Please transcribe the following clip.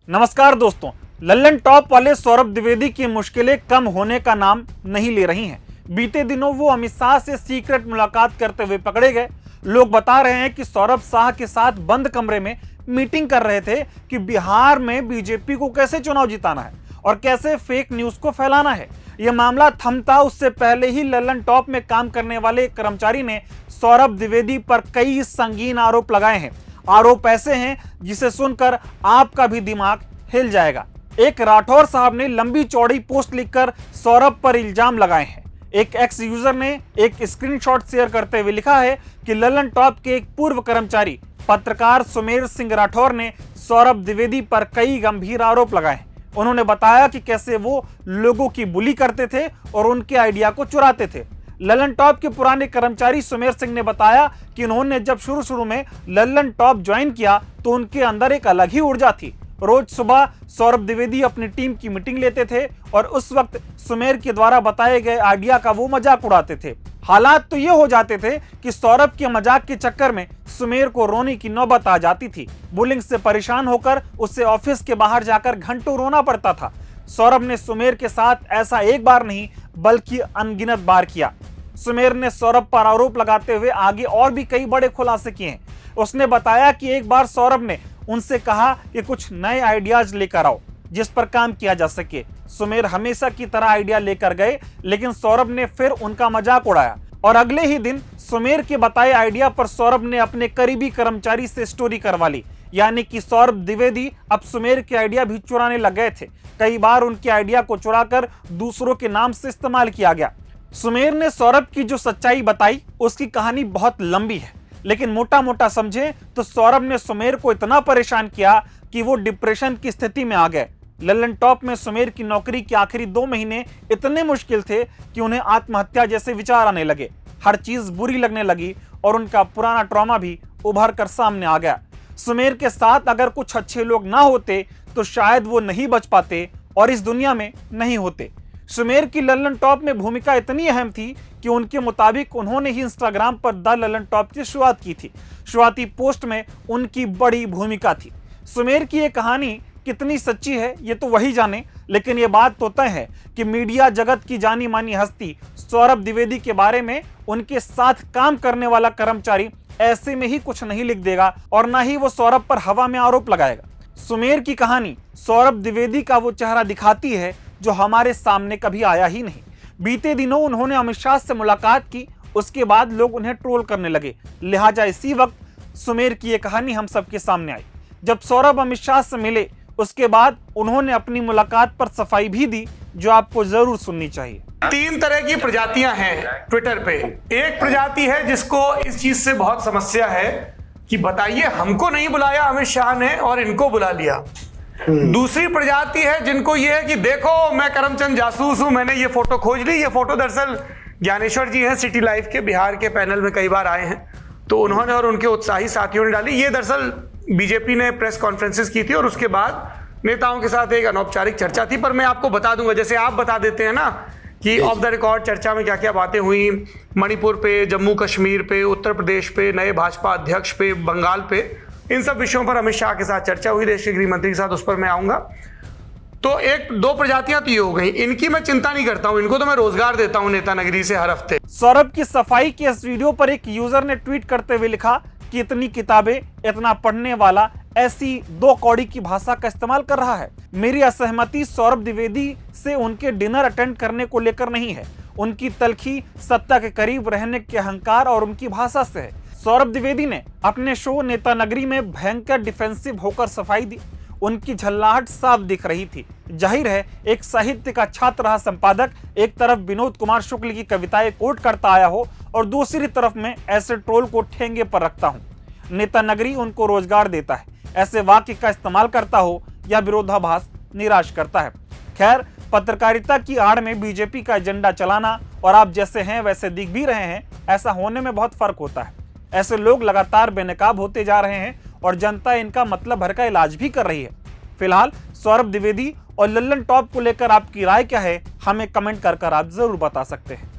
नमस्कार दोस्तों, लल्लन टॉप वाले सौरभ द्विवेदी की मुश्किलें कम होने का नाम नहीं ले रही हैं। बीते दिनों वो अमित शाह से सीक्रेट मुलाकात करते हुए पकड़े गए। लोग बता रहे हैं कि सौरभ शाह के साथ बंद कमरे में मीटिंग कर रहे थे कि बिहार में बीजेपी को कैसे चुनाव जिताना है और कैसे फेक न्यूज को फैलाना है। यह मामला थमता उससे पहले ही लल्लन टॉप में काम करने वाले एक कर्मचारी ने सौरभ द्विवेदी पर कई संगीन आरोप लगाए हैं। आरोप ऐसे हैं जिसे सुनकर आपका भी दिमाग हिल जाएगा। एक राठौर साहब ने लंबी चौड़ी पोस्ट लिखकर सौरभ पर इल्जाम लगाए हैं। एक एक्स यूजर ने एक स्क्रीनशॉट शेयर करते हुए लिखा है कि लल्लन टॉप के एक पूर्व कर्मचारी पत्रकार सुमेर सिंह राठौर ने सौरभ द्विवेदी पर कई गंभीर आरोप लगाए हैं। उन्होंने बताया कि कैसे वो लोगों की बुली करते थे और उनके आइडिया को चुराते थे। लल्लन टॉप के पुराने कर्मचारी सुमेर सिंह ने बताया कि उन्होंने जब शुरू में लल्लन टॉप ज्वाइन किया तो उनके अंदर एक अलग ही ऊर्जा थी। रोज सुबह सौरभ द्विवेदी अपनी टीम की मीटिंग लेते थे और उस वक्त सुमेर के द्वारा बताए गए आइडिया का वो मजाक उड़ाते थे। हालात तो ये हो जाते थे कि सौरभ के मजाक के चक्कर में सुमेर को रोने की नौबत आ जाती थी। बुलिंग से परेशान होकर उसे ऑफिस के बाहर जाकर घंटों रोना पड़ता था। सौरभ ने सुमेर के साथ ऐसा एक बार नहीं बल्कि अनगिनत बार किया। सुमेर ने सौरभ पर आरोप लगाते हुए आगे और भी कई बड़े खुलासे किए हैं। उसने बताया कि एक बार सौरभ ने उनसे कहा कि कुछ नए आइडियाज लेकर आओ जिस पर काम किया जा सके। सुमेर हमेशा की तरह आइडिया लेकर गए, लेकिन सौरभ ने फिर उनका मजाक उड़ाया और अगले ही दिन सुमेर के बताए आइडिया पर सौरभ ने अपने करीबी कर्मचारी से स्टोरी करवा ली। यानी कि सौरभ द्विवेदी अब सुमेर के आइडिया भी चुराने लग गए थे। कई बार उनके आइडिया को चुराकर दूसरों के नाम से इस्तेमाल किया गया। सुमेर ने सौरभ की जो सच्चाई बताई उसकी कहानी बहुत लंबी है, लेकिन मोटा मोटा समझे तो सौरभ ने सुमेर को इतना परेशान किया कि वो डिप्रेशन की स्थिति में आ गए। लल्लन टॉप में सुमेर की नौकरी के आखिरी 2 महीने इतने मुश्किल थे कि उन्हें आत्महत्या जैसे विचार आने लगे। हर चीज बुरी लगने लगी और उनका पुराना ट्रॉमा भी उभर कर सामने आ गया। सुमेर के साथ अगर कुछ अच्छे लोग ना होते तो शायद वो नहीं बच पाते और इस दुनिया में नहीं होते। सुमेर की लल्लन टॉप में भूमिका इतनी अहम थी कि उनके मुताबिक उन्होंने ही इंस्टाग्राम पर द लल्लन टॉप की शुरुआत की थी। शुरुआती पोस्ट में उनकी बड़ी भूमिका थी। सुमेर की ये कहानी कितनी सच्ची है ये तो वही जाने, लेकिन ये बात तो तय है कि मीडिया जगत की जानी मानी हस्ती सौरभ द्विवेदी के बारे में उनके साथ काम करने वाला कर्मचारी ऐसे में ही कुछ नहीं लिख देगा और ना ही वो सौरभ पर हवा में आरोप लगाएगा। सुमेर की कहानी सौरभ द्विवेदी का वो चेहरा दिखाती है जो हमारे सामने कभी आया ही नहीं। बीते दिनों उन्होंने अमित शाह से मुलाकात की, उसके बाद लोग उन्हें ट्रोल करने लगे। लिहाजा इसी वक्त सुमेर की ये कहानी हम सबके सामने आई। जब सौरभ अमित शाह से मिले उसके बाद उन्होंने अपनी मुलाकात पर सफाई भी दी जो आपको जरूर सुननी चाहिए। 3 तरह की प्रजातियां हैं ट्विटर पे। एक प्रजाति है जिसको इस चीज से बहुत समस्या है कि बताइए हमको नहीं बुलाया अमित शाह ने और इनको बुला लिया। दूसरी प्रजाति है जिनको ये है कि देखो मैं करमचंद जासूस हूं, मैंने ये फोटो खोज ली। ये फोटो दरअसल ज्ञानेश्वर जी हैं सिटी लाइफ के, बिहार के पैनल में कई बार आए हैं, तो उन्होंने और उनके उत्साही साथियों ने डाली। ये दरअसल बीजेपी ने प्रेस कॉन्फ्रेंसेस की थी और उसके बाद नेताओं के साथ एक अनौपचारिक चर्चा थी। पर मैं आपको बता दूंगा, जैसे आप बता देते हैं ना कि ऑफ द रिकॉर्ड चर्चा में क्या क्या बातें हुई, मणिपुर पे, जम्मू कश्मीर पे, उत्तर प्रदेश पे, नए भाजपा अध्यक्ष पे, बंगाल पे, इन सब विषयों पर अमित शाह के साथ चर्चा हुई, देश के गृह मंत्री के साथ, उस पर मैं आऊंगा। तो 1-2 प्रजातियां तो ये हो गई, इनकी मैं चिंता नहीं करता हूं, इनको तो मैं रोजगार देता हूं नेता नगरी से हर हफ्ते। सौरभ की सफाई के इस वीडियो पर एक यूजर ने ट्वीट करते हुए लिखा कि इतनी किताबें, इतना पढ़ने वाला ऐसी 2 कौड़ी की भाषा का इस्तेमाल कर रहा है। मेरी असहमति सौरभ द्विवेदी से उनके डिनर अटेंड करने को लेकर नहीं है, उनकी तलखी सत्ता के करीब रहने के अहंकार और उनकी भाषा से है। सौरभ द्विवेदी ने अपने शो नेता नगरी में भयंकर डिफेंसिव होकर सफाई दी। उनकी झल्लाहट साफ दिख रही थी। जाहिर है एक साहित्य का छात्र रहा संपादक एक तरफ विनोद कुमार शुक्ल की कविताएं कोट करता आया हो और दूसरी तरफ में ऐसे ट्रोल को ठेंगे पर रखता हूं। नेता नगरी उनको रोजगार देता है, ऐसे वाक्य का इस्तेमाल करता हो या विरोधाभास निराश करता है। खैर, पत्रकारिता की आड़ में बीजेपी का एजेंडा चलाना और आप जैसे हैं वैसे दिख भी रहे हैं, ऐसा होने में बहुत फर्क होता है। ऐसे लोग लगातार बेनकाब होते जा रहे हैं और जनता इनका मतलब भर का इलाज भी कर रही है। फिलहाल सौरभ द्विवेदी और लल्लन टॉप को लेकर आपकी राय क्या है, हमें कमेंट कर आप जरूर बता सकते हैं।